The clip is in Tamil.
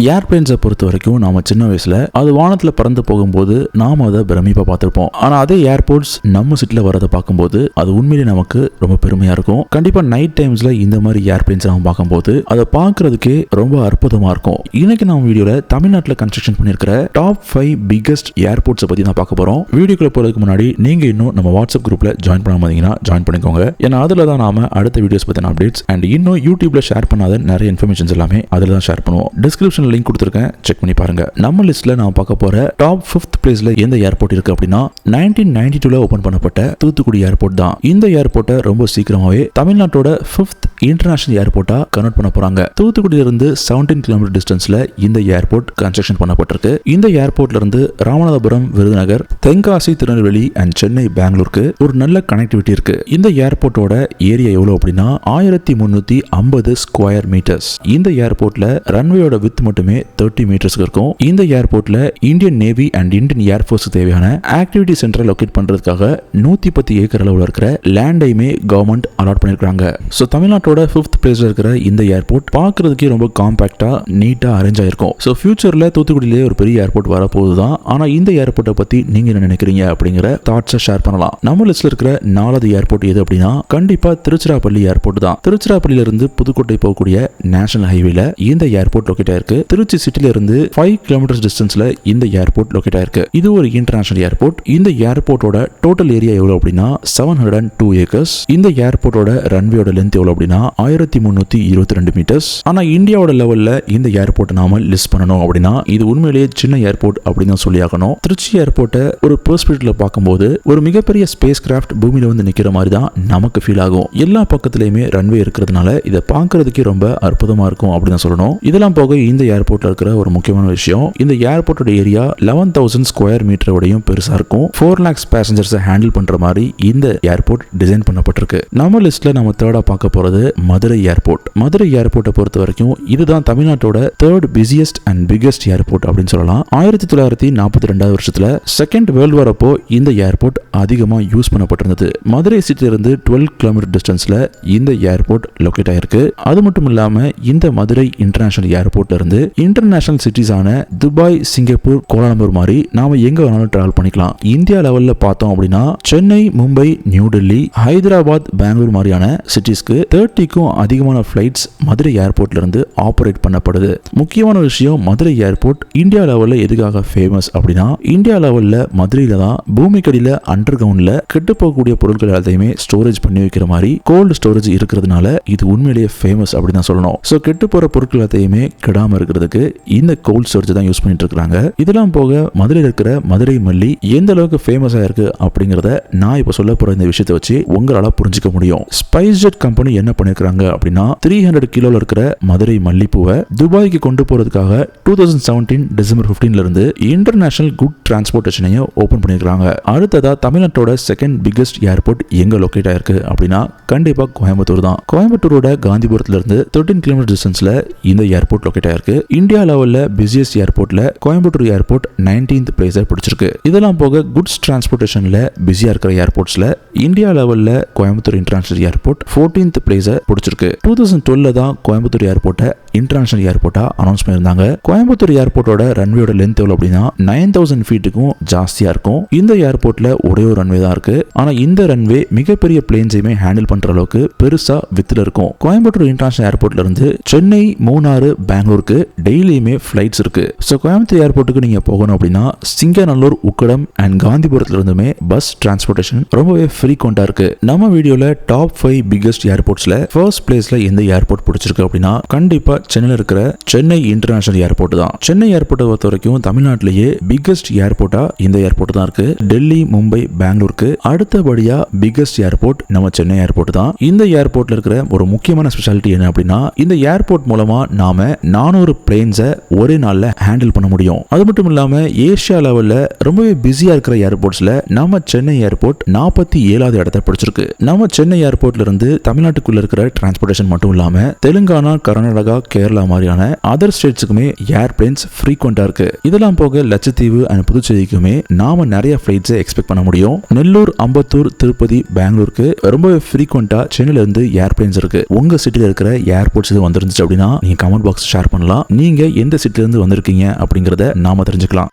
ஏர்பிளைன்ஸை பொறுத்த வரைக்கும் நாம சின்ன வயசுல அது வானத்துல பறந்து போகும்போது நாம அதை பிரமிப்பா பார்த்திருப்போம். ஆனா அதே ஏர்போர்ட்ஸ் நம்ம சிட்டில வரதை பார்க்கும்போது அது உண்மையிலே நமக்கு ரொம்ப பெருமையா இருக்கும். கண்டிப்பா நைட் டைம்ஸ்ல இந்த மாதிரி ஏர்பிளைன்ஸ் நம்ம பார்க்கும்போது அதை பார்க்கறதுக்கே ரொம்ப அற்புதமா இருக்கும். இன்னைக்கு நம்ம வீடியோல தமிழ்நாட்டில் கன்ஸ்ட்ரக்ஷன் பண்ணிருக்கிற டாப் 5 பிகெஸ்ட் ஏர்போர்ட்ஸை பத்தி நான் பார்க்க போறோம். வீடியோக்குள்ள போறதுக்கு முன்னாடி நீங்க இன்னும் நம்ம வாட்ஸ்அப் குரூப்ல ஜாயின் பண்ணாம இருந்தீங்கன்னா ஜாயின் பண்ணிக்கோங்க. ஏன்னா அதுல தான் நாம அடுத்த வீடியோஸ் பத்தின அப்டேட்ஸ் அண்ட் இன்னும் யூடியூப்ல ஷேர் பண்ணாத நிறைய இன்ஃபர்மேஷன்ஸ் எல்லாமே அதுல தான் ஷேர் பண்ணுவோம். டிஸ்கிரிப்ஷன் லிங்க் கொடுத்திருக்கேன், செக் பண்ணி பாருங்க. நம்ம லிஸ்ட்ல நாம பார்க்க போற டாப் 5th பிளேஸ்ல எந்த ஏர்போர்ட் இருக்கு அப்படின்னா 1992ல ஓபன் பண்ணப்பட்ட தூத்துக்குடி ஏர்போர்ட் தான். இந்த ஏர்போர்ட்டை ரொம்ப சீக்கிரமாவே தமிழ்நாட்டோட 5th இன்டர்நேஷனல் ஏர்போர்ட்டா கன்வெர்ட் பண்ண போறாங்க. தூத்துக்குடியில இருந்து 17 கிலோமீட்டர் டிஸ்டன்ஸ்ல இந்த ஏர்போர்ட் கன்ஸ்ட்ரக்ஷன் பண்ணப்பட்டிருக்கு. இந்த ஏர்போர்ட்ல இருந்து ராமநாதபுரம், விருதுநகர், தென்காசி, திருநெல்வேலி அண்ட் சென்னை, பெங்களூருக்கு ஒரு நல்ல கனெக்டிவிட்டி இருக்கு. இந்த ஏர்போர்ட்டோட ஏரியா எவ்வளவு அப்படின்னா 1350 ஸ்கொயர் மீட்டர்ஸ். இந்த ஏர்போர்ட்ல ரன்வேயோட வித் மட்டுமே 30 மீட்டர்ஸ்க்கு இருக்கும். இந்த ஏர்போர்ட்ல Indian navy and Indian air force தேவையான ஆக்டிவிட்டி சென்டரை லொகேட் பண்றதுக்காக 110 ஏக்கர் அளவுல இருக்கிற லேண்டையுமே கவர்மெண்ட் அலாட் பண்ணிருக்காங்க. சோ தமிழ்நாட்டோட 5th பிளேஸ்ல இருக்கிற இந்த ஏர்போர்ட் பார்க்கிறதுக்கே ரொம்ப காம்பாக்டா நீட்டா அரேஞ்ச் ஆயிருக்கும். சோ ஃபியூச்சர்ல தூத்துக்குடியிலே ஒரு பெரிய ஏர்போர்ட் வர போகுதுதான். ஆனா இந்த ஏர்போர்ட்டை பத்தி நீங்க என்ன நினைக்கிறீங்க அப்படிங்கிற தாட்ஸை ஷேர் பண்ணலாம். நம்ம லிஸ்ட்ல இருக்கிற 4வது ஏர்போர்ட் எது அப்படின்னா கண்டிப்பா திருச்சிராப்பள்ளி ஏர்போர்ட் தான். திருச்சிராப்பள்ளியில இருந்து புதுக்கோட்டை போகக்கூடிய நேஷனல் ஹைவேல இந்த ஏர்போர்ட் லொகேட் ஆயிருக்கு. திருச்சி சிட்டில இருந்து 5 கிலோமீட்டர் டிஸ்டன்ஸ்ல இந்த ஏர்போர்ட் லொகேட் ஆயிருக்கு. இது ஒரு இன்டர்நேஷனல் ஏர்போர்ட். இந்த ஏர்போர்ட்டோட டோட்டல் ஏரியா எவ்வளவு அப்படின்னா 702 ஏக்கர்ஸ். இந்த ஏர்போர்ட்டோட ரன்வேயோட லென்த் எவ்வளவு அப்படின்னா 1322 மீட்டர்ஸ். ஆனா இந்தியாவோட லெவல்ல இந்த ஏர்போர்ட் நாம லிஸ்ட் பண்ணணும் அப்படின்னா இது உண்மையிலேயே சின்ன ஏர்போர்ட் அப்படின்னு சொல்லி ஆகணும். திருச்சி ஏர்போர்ட்டை ஒரு பெர்ஸ்பெக்டிவ்ல பார்க்கும்போது ஒரு மிகப்பெரிய ஸ்பேஸ் கிராஃப்ட் பூமியில வந்து நிக்கிற மாதிரி தான் நமக்கு ஃபீல் ஆகும். எல்லா பக்கத்திலயுமே ரன்வே இருக்கிறதுனால இதை பார்க்கறதுக்கே ரொம்ப அற்புதமா இருக்கும் அப்படின்னு சொல்லணும். இதெல்லாம் போக இந்த ஏர்போர்ட்ல இருக்கிற ஒரு முக்கியமான விஷயம், இந்த ஏர்போர்ட்டோட ஏரியா 11,000 ஸ்கொயர் மீட்டரோடையும் பெருசா இருக்கும். 4 lakhs பேசஞ்சர்ஸை ஹேண்டில் பண்ற மாதிரி இந்த ஏர்போர்ட் டிசைன் பண்ணப்பட்டிருக்கு. நம்ம லிஸ்ட்ல நம்ம தேர்டா பார்க்க போறது மதுரை ஏர்போர்ட். மதுரை ஏர்போர்ட்டை பொறுத்த வரைக்கும் இதுதான் தமிழ்நாட்டோட 3rd busiest and biggest airport அப்படின்னு சொல்லலாம். 1942 வருஷத்துல செகண்ட் வேர்ல்ட் வார் அப்போ இந்த ஏர்போர்ட் அதிகமா யூஸ் பண்ணப்பட்டிருந்தது. மதுரை சிட்டில இருந்து 12 கிலோமீட்டர் டிஸ்டன்ஸ்ல இந்த ஏர்போர்ட் லொகேட் ஆயிருக்கு. அது மட்டும் இல்லாம இந்த மதுரை இன்டர்நேஷனல் ஏர்போர்ட்ல இருந்து இன்டர்நேஷனல் சிட்டிஸான துபாய், சிங்கப்பூர், கோலாலம்பூர் மாதிரி நாம எங்க வேணாலும் டிராவல் பண்ணிக்கலாம். இந்தியா லெவல்ல பார்த்தோம் அப்படின்னா சென்னை, மும்பை, நியூ டெல்லி, ஹைதராபாத், பெங்களூர் மாதிரியான சிட்டிஸ்க்கு 30க்கும் அதிகமான ஃபிளைட்ஸ் மதுரை ஏர்போர்ட்ல இருந்து ஆபரேட் பண்ணப்படுது. முக்கியமான விஷயம், மதுரை ஏர்போர்ட் இந்தியா லெவல்ல எதுக்காக ஃபேமஸ் அப்படின்னா இந்தியா லெவல்ல மதுரையில தான் பூமிக்கடியில அண்டர் கிரவுண்ட்ல கெட்டு போகக்கூடிய பொருட்கள் எல்லாத்தையுமே ஸ்டோரேஜ் பண்ணி வைக்கிற மாதிரி கோல்டு ஸ்டோரேஜ் இருக்கிறதுனால இது உண்மையிலேயே ஃபேமஸ் அப்படின்னு தான் சொல்லணும். சோ கெட்டு போற பொருட்கள் எல்லாத்தையுமே கெடாம இருக்கிறதுக்கு இந்த கோல்ட் ஸ்டோரேஜ் தான் யூஸ் பண்ணிட்டு இருக்காங்க. இதெல்லாம் போக மதுரையில் இருக்கிற மதுரை மல்லி எந்த அளவுக்கு ஃபேமஸா இருக்கு அப்படிங்கறத நான் இப்ப சொல்ல போற இந்த விஷயத்தை வச்சு உங்களால புரிஞ்சுக்க முடியும். ஸ்பைஸ் ஜெட் கம்பெனி என்ன பண்ணிருக்காங்க அப்படின்னா 300 கிலோல இருக்கிற மதுரை மல்லிப்பூவை துபாய்க்கு கொண்டு போறதுக்காக 2017 டிசம்பர் 15ல இருந்து இன்டர்நேஷனல் குட் டிரான்ஸ்போர்ட்டேஷனையும் ஓபன் பண்ணிருக்காங்க. அடுத்ததா தமிழ்நாட்டோட 2nd பிகெஸ்ட் ஏர்போர்ட் எங்க லொகேட் ஆயிருக்கு அப்படின்னா கண்டிப்பா கோயம்புத்தூர் தான். கோயம்புத்தூரோட காந்திபுரத்துல இருந்து 13 கிலோமீட்டர் டிஸ்டன்ஸ்ல இந்த ஏர்போர்ட் லொகேட் ஆயிருக்கு. இந்தியா லெவல்ல பிஸியஸ்ட் ஏர்போர்ட்ல கோயம்புத்தூர் ஏர்போர்ட் 19th பிளேஸை பிடிச்சிருக்கு. இதெல்லாம் போக குட்ஸ் டிரான்ஸ்போர்ட்டேஷன்ல பிஸியா இருக்கிற ஏர்போர்ட்ஸ்ல இந்தியா லெவல்ல கோயம்புத்தூர் இன்டர்நேஷனல் ஏர்போர்ட் 14th பிளேஸை பிடிச்சிருக்கு. 2012ல தான் கோயம்புத்தூர் ஏர்போர்ட்டை இன்டர்நேஷனல் ஏர்போர்ட்டா அனௌன்ஸ் பண்ணியிருந்தாங்க. கோயம்புத்தூர் ஏர்போர்ட்டோட ரன்வேயோட லென்த் எவ்வளவு அப்படின்னா 9,000 ஃபீட்டுக்கும் ஜாஸ்தியா இருக்கும். இந்த ஏர்போர்ட்ல ஒரே ஒரு ரன்வே தான் இருக்கு. ஆனா இந்த ரன்வே மிகப்பெரிய பிளேன்ஸையுமே ஹேண்டில் பண்ற அளவுக்கு பெருசா வித்துல இருக்கும். கோயம்புத்தூர் இன்டர்நேஷனல் ஏர்போர்ட்ல இருந்து சென்னை, மூணாறு, பெங்களூருக்கு டெய்லியுமே ஃபிளைட்ஸ் இருக்கு. ஸோ கோயம்புத்தூர் ஏர்போர்ட்டுக்கு நீங்க போகணும் அப்படின்னா சிங்கநல்லூர், உக்கடம் அண்ட் காந்திபுரத்துல இருந்துமே பஸ் டிரான்ஸ்போர்ட்டேஷன் ரொம்பவே ஃப்ரீக்வெண்டா இருக்கு. நம்ம வீடியோல டாப் 5 பிகெஸ்ட் ஏர்போர்ட்ஸ்ல ஃபர்ஸ்ட் பிளேஸ்ல எந்த ஏர்போர்ட் பிடிச்சிருக்கு அப்படின்னா கண்டிப்பா சென்னையில் இருக்கிற சென்னை இன்டர்நேஷனல் ஏர்போர்ட் தான். சென்னை ஏர்போர்ட்டை பொறுத்த வரைக்கும் தமிழ்நாட்டிலேயே பிகெஸ்ட் ஏர்போர்ட்டா இந்த ஏர்போர்ட் தான் இருக்கு. டெல்லி, மும்பை, பெங்களூருக்கு அடுத்தபடியா பிகெஸ்ட் ஏர்போர்ட் நம்ம சென்னை ஏர்போர்ட் தான். இந்த ஏர்போர்ட்ல இருக்கிற ஒரு முக்கியமான ஸ்பெஷாலிட்டி என்ன அப்படின்னா இந்த ஏர்போர்ட் மூலமா நாம 400 பிளேன்ஸை ஒரே நாள்ல ஹேண்டில் பண்ண முடியும். அது மட்டும் இல்லாம ஏசியா லெவல்ல ரொம்பவே பிஸியா இருக்கிற ஏர்போர்ட்ஸ்ல நம்ம சென்னை ஏர்போர்ட் 47வது இடத்தை பிடிச்சிருக்கு. நம்ம சென்னை ஏர்போர்ட்ல இருந்து தமிழ்நாட்டுக்குள்ள இருக்கிற டிரான்ஸ்போர்ட்டேஷன் மட்டும் இல்லாம தெலுங்கானா, கர்நாடகா, கேரளா மாதிரியான அதர் ஸ்டேட்ஸுக்குமே ஏர்பிளைன்ஸ் ஃப்ரீக்வெண்டா இருக்கு. இதெல்லாம் போக லட்சத்தீவு அண்ட் புதுச்சேரிக்குமே நாம நிறைய ஃபிளைட்ஸ் எக்ஸ்பெக்ட் பண்ண முடியும். நெல்லூர், அம்பத்தூர், திருப்பதி, பெங்களூருக்கு ரொம்பவே ஃப்ரீக்வெண்டா சென்னையில இருந்து ஏர்பிளைன்ஸ் இருக்கு. உங்க சிட்டில இருக்கிற ஏர்போர்ட்ஸ் இது வந்துருந்துச்சு அப்படின்னா நீங்க கமெண்ட் பாக்ஸ் ஷேர் பண்ணலாம். நீங்க எந்த சிட்டில இருந்து வந்திருக்கீங்க அப்படிங்கறத நாம தெரிஞ்சுக்கலாம்.